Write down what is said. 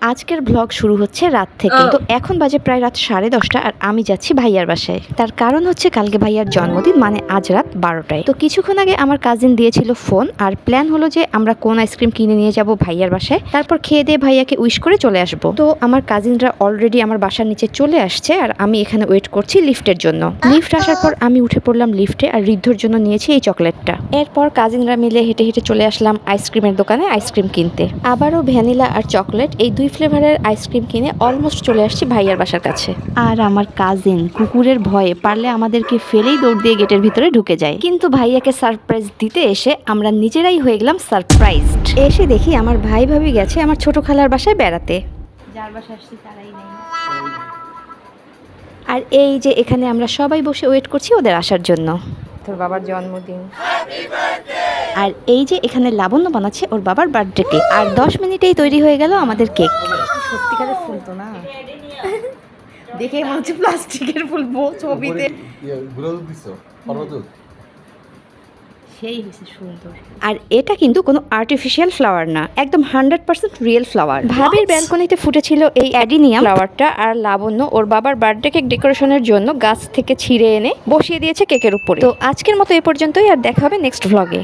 আজকের ব্লগ শুরু হচ্ছে রাত থেকে। তো এখন বাজে প্রায় রাত 10:30 আর আমি যাচ্ছি ভাইয়ার বাসায়। তার কারণ হচ্ছে কালকে ভাইয়ার জন্মদিন, মানে আজ রাত 12টায়। তো কিছুক্ষণ আগে আমার কাজিন দিয়েছিল ফোন, আর প্ল্যান হলো যে আমরা কোন আইসক্রিম কিনে নিয়ে যাব ভাইয়ার বাসায়, তারপর খেয়ে দিয়ে ভাইয়াকে উইশ করে চলে আসবো। তো আমার কাজিনরা অলরেডি আমার বাসার নিচে চলে আসছে আর আমি এখানে ওয়েট করছি লিফটের জন্য। লিফট আসার পর আমি উঠে পড়লাম লিফটে আর ঋদ্ধর জন্য নিয়েছি এই চকলেটটা। এরপর কাজিনরা মিলে হেঁটে হেঁটে চলে আসলাম আইসক্রিমের দোকানে আইসক্রিম কিনতে। আবারও ভ্যানিলা আর চকলেট এই দুই ফ্লেভারের আইসক্রিম কিনে অলমোস্ট চলে আসছি ভাইয়ার বাসার কাছে। আর আমার কাজিন কুকুরের ভয়ে পারলে আমাদেরকে ফেলেই দৌড় দিয়ে গেটের ভিতরে ঢুকে যায়, কিন্তু ভাইয়াকে সারপ্রাইজ দিতে এসে আমরা নিজেরাই হয়ে গেলাম সারপ্রাইজড। এসে দেখি আমার ভাই ভাবি গেছে আমার ছোট খালার বাসায় বেড়াতে। যার বাসায় আসছি তারাই নেই। আর এই যে এখানে আমরা সবাই বসে ওয়েট করছি ওদের আসার জন্য। তোর বাবার জন্মদিন। আর এই যে এখানে লাবণ্য বানাচ্ছে ওর বাবার বার্থডে কেক, আর 10 মিনিটেই তৈরি হয়ে গেল আমাদের কেক। সত্যিকারের ফুল তো না, দেখে মনে হচ্ছে প্লাস্টিকের ফুল ছবিতে। সেই হয়েছে সুন্দর। আর এটা কিন্তু কোনো আর্টিফিশিয়াল ফ্লাওয়ার না, একদম 100% রিয়েল ফ্লাওয়ার। ভাবির ব্যালকনিতে ফুটেছিল এই অ্যাডিনিয়াম ফ্লাওয়ারটা, আর লাবণ্য ওর বাবার বার্থডে কেক ডেকোরেশনের জন্য গাছ থেকে ছিঁড়ে এনে বসিয়ে দিয়েছে কেকের উপরে। তো আজকের মতো এ পর্যন্তই, আর দেখা হবে নেক্সট ভ্লগে।